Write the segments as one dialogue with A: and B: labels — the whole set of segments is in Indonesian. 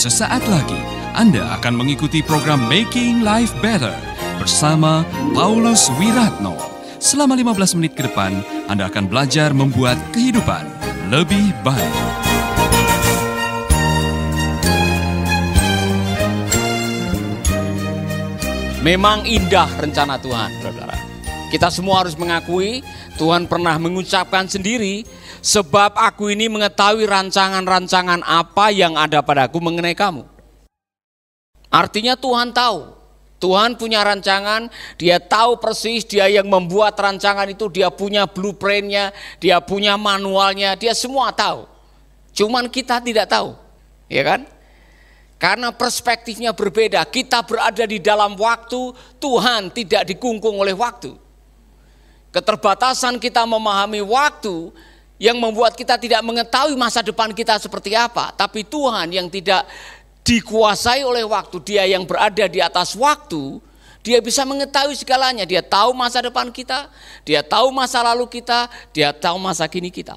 A: Sesaat lagi Anda akan mengikuti program Making Life Better bersama Paulus Wiratno. Selama 15 menit ke depan, Anda akan belajar membuat kehidupan lebih baik.
B: Memang indah rencana Tuhan, saudara. Kita semua harus mengakui Tuhan pernah mengucapkan sendiri, sebab aku ini mengetahui rancangan-rancangan apa yang ada padaku mengenai kamu. Artinya Tuhan tahu, Tuhan punya rancangan, Dia tahu persis, Dia yang membuat rancangan itu, Dia punya blueprintnya, Dia punya manualnya, Dia semua tahu. Cuman kita tidak tahu, ya kan? Karena perspektifnya berbeda, kita berada di dalam waktu, Tuhan tidak dikungkung oleh waktu. Keterbatasan kita memahami waktu yang membuat kita tidak mengetahui masa depan kita seperti apa. Tapi Tuhan yang tidak dikuasai oleh waktu, Dia yang berada di atas waktu, Dia bisa mengetahui segalanya. Dia tahu masa depan kita, Dia tahu masa lalu kita, Dia tahu masa kini kita.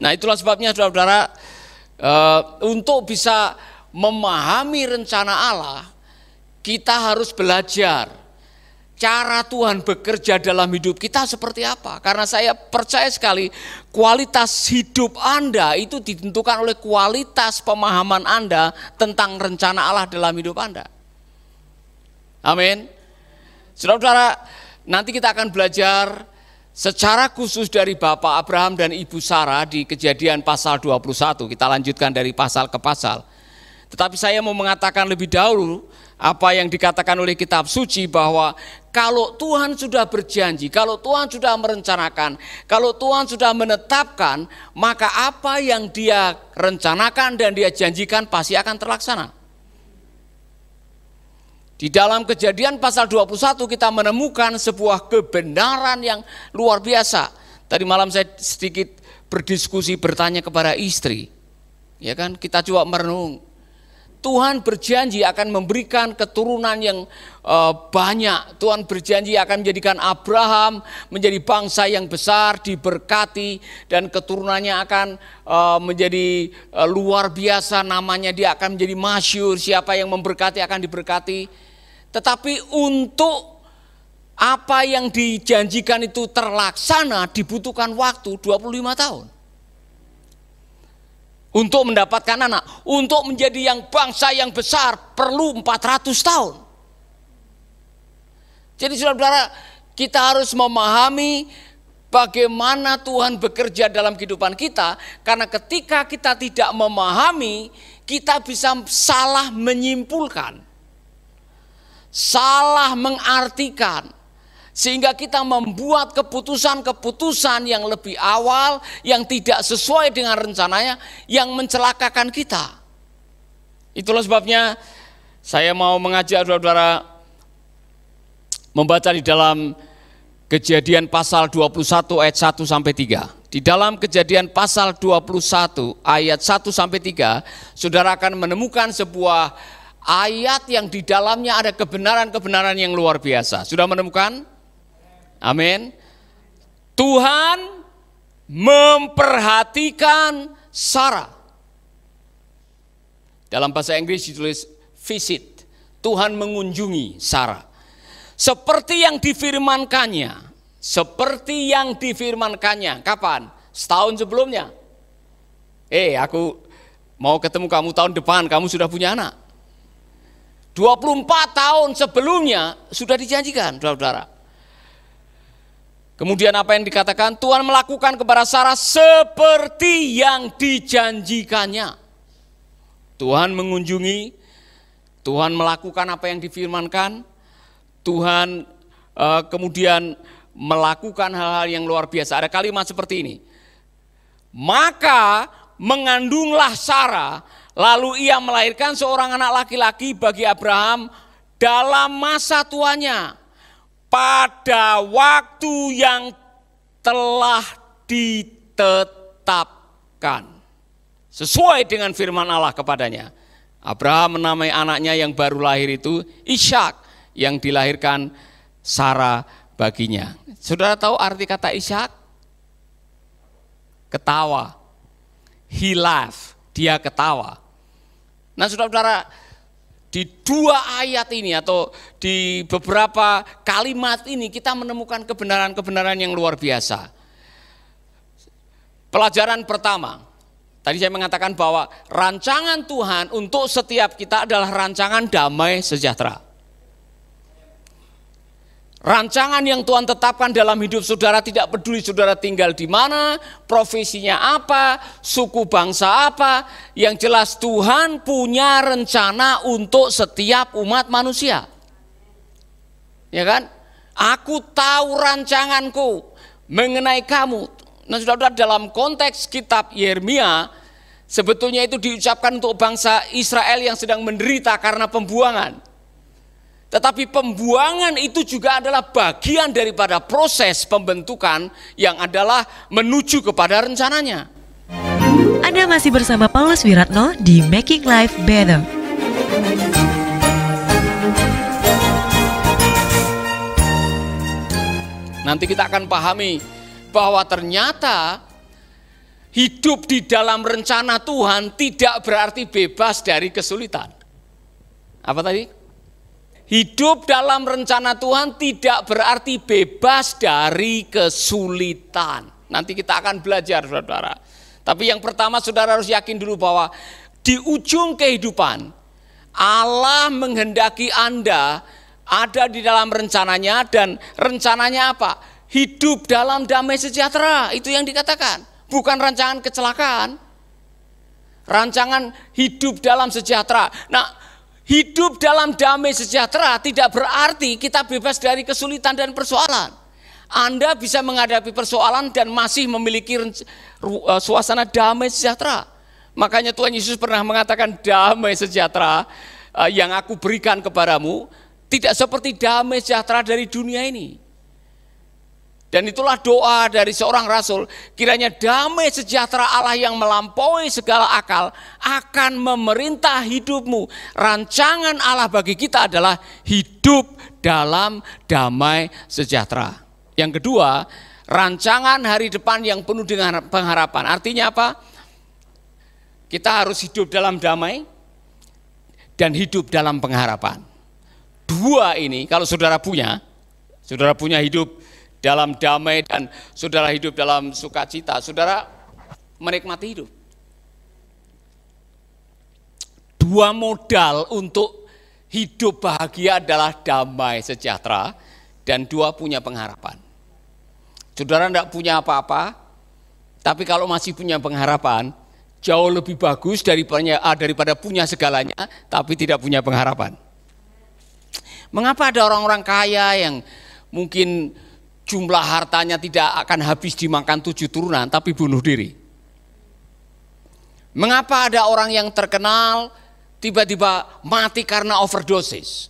B: Nah, itulah sebabnya saudara-saudara, untuk bisa memahami rencana Allah, kita harus belajar cara Tuhan bekerja dalam hidup kita seperti apa. Karena saya percaya sekali kualitas hidup Anda itu ditentukan oleh kualitas pemahaman Anda tentang rencana Allah dalam hidup Anda. Amin. Saudara-saudara, nanti kita akan belajar secara khusus dari Bapak Abraham dan Ibu Sarah di Kejadian pasal 21. Kita lanjutkan dari pasal ke pasal. Tetapi saya mau mengatakan lebih dahulu apa yang dikatakan oleh kitab suci, bahwa kalau Tuhan sudah berjanji, kalau Tuhan sudah merencanakan, kalau Tuhan sudah menetapkan, maka apa yang Dia rencanakan dan Dia janjikan pasti akan terlaksana. Di dalam Kejadian pasal 21 kita menemukan sebuah kebenaran yang luar biasa. Tadi malam saya sedikit berdiskusi, bertanya kepada istri. Ya kan, kita coba merenung. Tuhan berjanji akan memberikan keturunan yang banyak. Tuhan berjanji akan menjadikan Abraham menjadi bangsa yang besar, diberkati, dan keturunannya akan menjadi luar biasa. Namanya dia akan menjadi masyhur, siapa yang memberkati akan diberkati. Tetapi untuk apa yang dijanjikan itu terlaksana dibutuhkan waktu 25 tahun. Untuk mendapatkan anak, untuk menjadi yang bangsa yang besar perlu 400 tahun. Jadi saudara-saudara, kita harus memahami bagaimana Tuhan bekerja dalam kehidupan kita. Karena ketika kita tidak memahami, kita bisa salah menyimpulkan, salah mengartikan, sehingga kita membuat keputusan-keputusan yang lebih awal, yang tidak sesuai dengan rencananya, yang mencelakakan kita. Itulah sebabnya saya mau mengajak saudara-saudara membaca di dalam Kejadian pasal 21 ayat 1 sampai 3. Di dalam Kejadian pasal 21 ayat 1 sampai 3, saudara akan menemukan sebuah ayat yang di dalamnya ada kebenaran-kebenaran yang luar biasa. Sudah menemukan? Amin. Tuhan memperhatikan Sarah. Dalam bahasa Inggris ditulis visit. Tuhan mengunjungi Sarah. Seperti yang difirmankannya. Seperti yang difirmankannya. Kapan? Setahun sebelumnya. Aku mau ketemu kamu tahun depan, kamu sudah punya anak. 24 tahun sebelumnya sudah dijanjikan, saudara-saudara. Kemudian apa yang dikatakan? Tuhan melakukan kepada Sarah seperti yang dijanjikannya. Tuhan mengunjungi, Tuhan melakukan apa yang difirmankan, Tuhan kemudian melakukan hal-hal yang luar biasa. Ada kalimat seperti ini. Maka mengandunglah Sarah, lalu ia melahirkan seorang anak laki-laki bagi Abraham dalam masa tuanya, pada waktu yang telah ditetapkan. Sesuai dengan firman Allah kepadanya. Abraham menamai anaknya yang baru lahir itu Ishak, yang dilahirkan Sarah baginya. Saudara tahu arti kata Ishak? Ketawa. He laughed, dia ketawa. Nah saudara-saudara, di dua ayat ini atau di beberapa kalimat ini kita menemukan kebenaran-kebenaran yang luar biasa. Pelajaran pertama, tadi saya mengatakan bahwa rancangan Tuhan untuk setiap kita adalah rancangan damai sejahtera. Rancangan yang Tuhan tetapkan dalam hidup saudara, tidak peduli saudara tinggal di mana, profesinya apa, suku bangsa apa, yang jelas Tuhan punya rencana untuk setiap umat manusia. Ya kan? Aku tahu rancanganku mengenai kamu. Nah, saudara, dalam konteks kitab Yeremia, sebetulnya itu diucapkan untuk bangsa Israel yang sedang menderita karena pembuangan. Tetapi pembuangan itu juga adalah bagian daripada proses pembentukan yang adalah menuju kepada rencananya.
C: Anda masih bersama Paulus Wiratno di Making Life Better.
B: Nanti kita akan pahami bahwa ternyata hidup di dalam rencana Tuhan tidak berarti bebas dari kesulitan. Apa tadi? Hidup dalam rencana Tuhan tidak berarti bebas dari kesulitan. Nanti kita akan belajar, saudara. Tapi yang pertama saudara harus yakin dulu bahwa di ujung kehidupan Allah menghendaki Anda ada di dalam rencananya, dan rencananya apa? Hidup dalam damai sejahtera, itu yang dikatakan. Bukan rancangan kecelakaan. Rancangan hidup dalam sejahtera. Nah, hidup dalam damai sejahtera tidak berarti kita bebas dari kesulitan dan persoalan. Anda bisa menghadapi persoalan dan masih memiliki suasana damai sejahtera. Makanya Tuhan Yesus pernah mengatakan, damai sejahtera yang aku berikan kepadamu tidak seperti damai sejahtera dari dunia ini. Dan itulah doa dari seorang rasul, kiranya damai sejahtera Allah yang melampaui segala akal akan memerintah hidupmu. Rancangan Allah bagi kita adalah hidup dalam damai sejahtera. Yang kedua, rancangan hari depan yang penuh dengan pengharapan. Artinya apa? Kita harus hidup dalam damai dan hidup dalam pengharapan. Dua ini kalau saudara punya hidup dalam damai dan saudara hidup dalam sukacita, saudara menikmati hidup. Dua modal untuk hidup bahagia adalah damai sejahtera dan dua punya pengharapan. Saudara tidak punya apa-apa, tapi kalau masih punya pengharapan, jauh lebih bagus daripada punya segalanya tapi tidak punya pengharapan. Mengapa ada orang-orang kaya yang mungkin jumlah hartanya tidak akan habis dimakan 7 turunan, tapi bunuh diri? Mengapa ada orang yang terkenal tiba-tiba mati karena overdosis?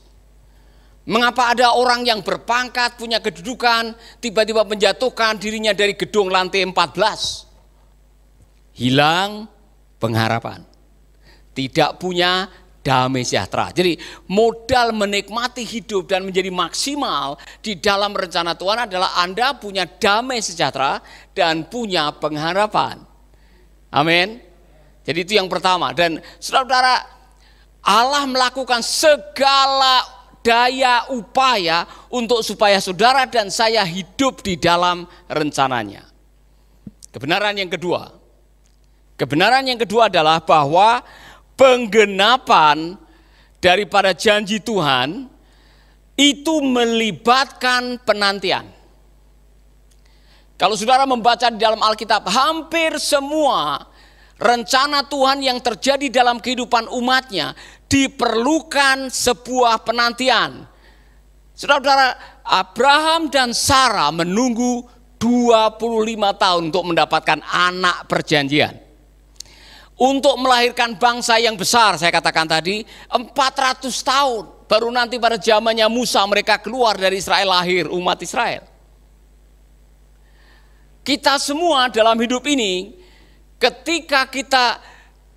B: Mengapa ada orang yang berpangkat, punya kedudukan, tiba-tiba menjatuhkan dirinya dari gedung lantai 14? Hilang pengharapan, tidak punya damai sejahtera. Jadi modal menikmati hidup dan menjadi maksimal di dalam rencana Tuhan adalah Anda punya damai sejahtera dan punya pengharapan. Amin. Jadi itu yang pertama. Dan saudara-saudara, Allah melakukan segala daya upaya untuk supaya saudara dan saya hidup di dalam rencananya. Kebenaran yang kedua adalah bahwa penggenapan daripada janji Tuhan itu melibatkan penantian. Kalau saudara membaca di dalam Alkitab, hampir semua rencana Tuhan yang terjadi dalam kehidupan umatnya diperlukan sebuah penantian. Saudara-saudara, Abraham dan Sarah menunggu 25 tahun untuk mendapatkan anak perjanjian. Untuk melahirkan bangsa yang besar, saya katakan tadi, 400 tahun. Baru nanti pada zamannya Musa mereka keluar dari Israel, lahir umat Israel. Kita semua dalam hidup ini, ketika kita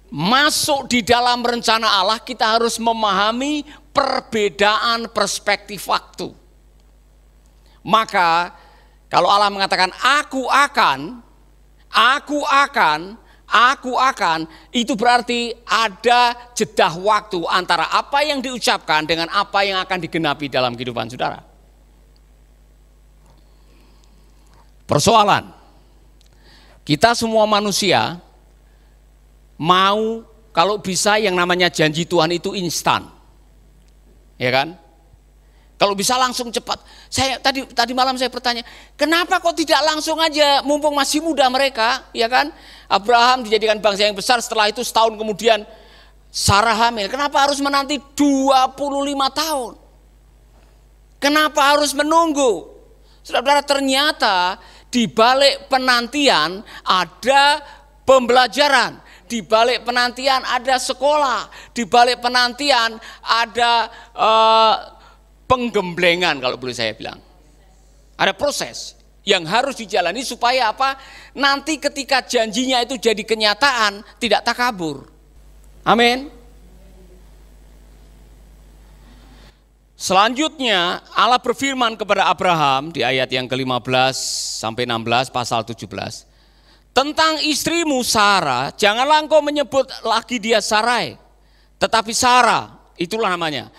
B: masuk di dalam rencana Allah, kita harus memahami perbedaan perspektif waktu. Maka kalau Allah mengatakan aku akan aku akan, itu berarti ada jeda waktu antara apa yang diucapkan dengan apa yang akan digenapi dalam kehidupan saudara. Persoalan, kita semua manusia mau kalau bisa yang namanya janji Tuhan itu instan, ya kan? Kalau bisa langsung cepat. Saya tadi malam saya bertanya, kenapa kok tidak langsung aja, mumpung masih muda mereka, ya kan? Abraham dijadikan bangsa yang besar, setelah itu setahun kemudian Sarah hamil. Kenapa harus menanti 25 tahun? Kenapa harus menunggu? Saudara-saudara, ternyata di balik penantian ada pembelajaran, di balik penantian ada sekolah, di balik penantian ada penggemblengan kalau boleh saya bilang. Ada proses yang harus dijalani supaya apa? Nanti ketika janjinya itu jadi kenyataan, tidak takabur. Amin. Selanjutnya Allah berfirman kepada Abraham di ayat yang ke-15 sampai 16 pasal 17. Tentang istrimu Sarah, janganlah engkau menyebut lagi dia Sarai, tetapi Sarah, itulah namanya.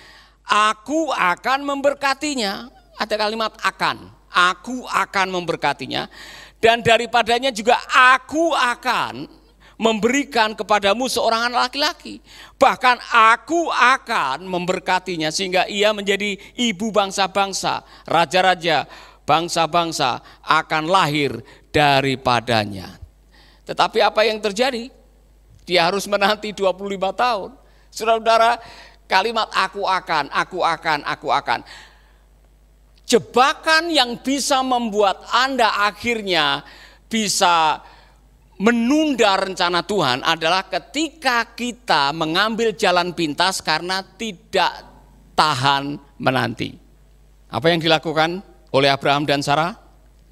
B: Aku akan memberkatinya, ada kalimat akan. Aku akan memberkatinya, dan daripadanya juga aku akan memberikan kepadamu seorang anak laki-laki. Bahkan aku akan memberkatinya sehingga ia menjadi ibu bangsa-bangsa, raja-raja, bangsa-bangsa akan lahir daripadanya. Tetapi apa yang terjadi? Dia harus menanti 25 tahun. Saudara-saudara, kalimat aku akan. Jebakan yang bisa membuat Anda akhirnya bisa menunda rencana Tuhan adalah ketika kita mengambil jalan pintas karena tidak tahan menanti. Apa yang dilakukan oleh Abraham dan Sarah?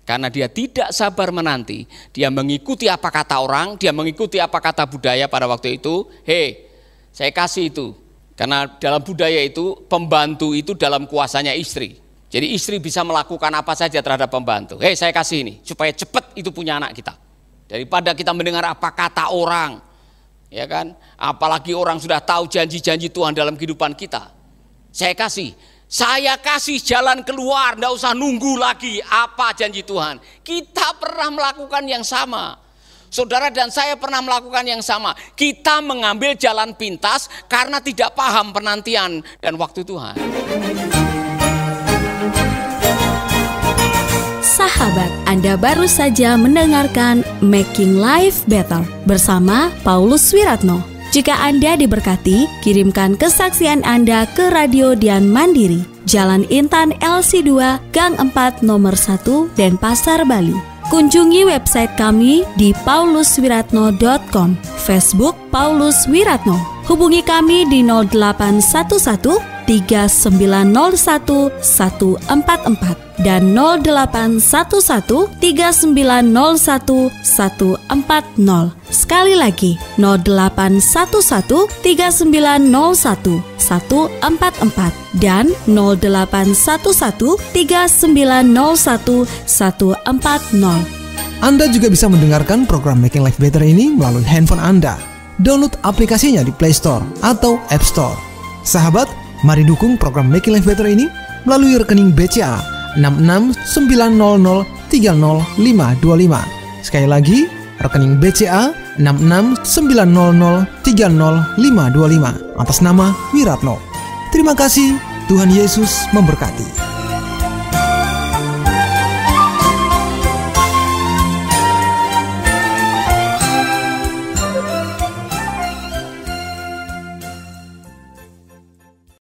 B: Karena dia tidak sabar menanti, dia mengikuti apa kata orang, dia mengikuti apa kata budaya pada waktu itu. Hei, saya kasih itu. Karena dalam budaya itu, pembantu itu dalam kuasanya istri. Jadi istri bisa melakukan apa saja terhadap pembantu. Hei, saya kasih ini, supaya cepat itu punya anak kita. Daripada kita mendengar apa kata orang, ya kan? Apalagi orang sudah tahu janji-janji Tuhan dalam kehidupan kita. Saya kasih jalan keluar, enggak usah nunggu lagi apa janji Tuhan. Kita pernah melakukan yang sama. Saudara dan saya pernah melakukan yang sama. Kita mengambil jalan pintas karena tidak paham penantian dan waktu Tuhan.
D: Sahabat, Anda baru saja mendengarkan Making Life Better bersama Paulus Wiratno. Jika Anda diberkati, kirimkan kesaksian Anda ke Radio Dian Mandiri, Jalan Intan LC2, Gang 4 nomor 1, Denpasar, Bali. Kunjungi website kami di pauluswiratno.com, Facebook Paulus Wiratno. Hubungi kami di 0811 3901 144 dan 0811 3901 140. Sekali lagi 0811 3901 144 dan 0811 3901 140.
E: Anda juga bisa mendengarkan program Making Life Better ini melalui handphone Anda. Download aplikasinya di Play Store atau App Store. Sahabat, mari dukung program Making Life Better ini melalui rekening BCA 6690300525. Sekali lagi, rekening BCA 6690300525 atas nama Wiratno. Terima kasih, Tuhan Yesus memberkati.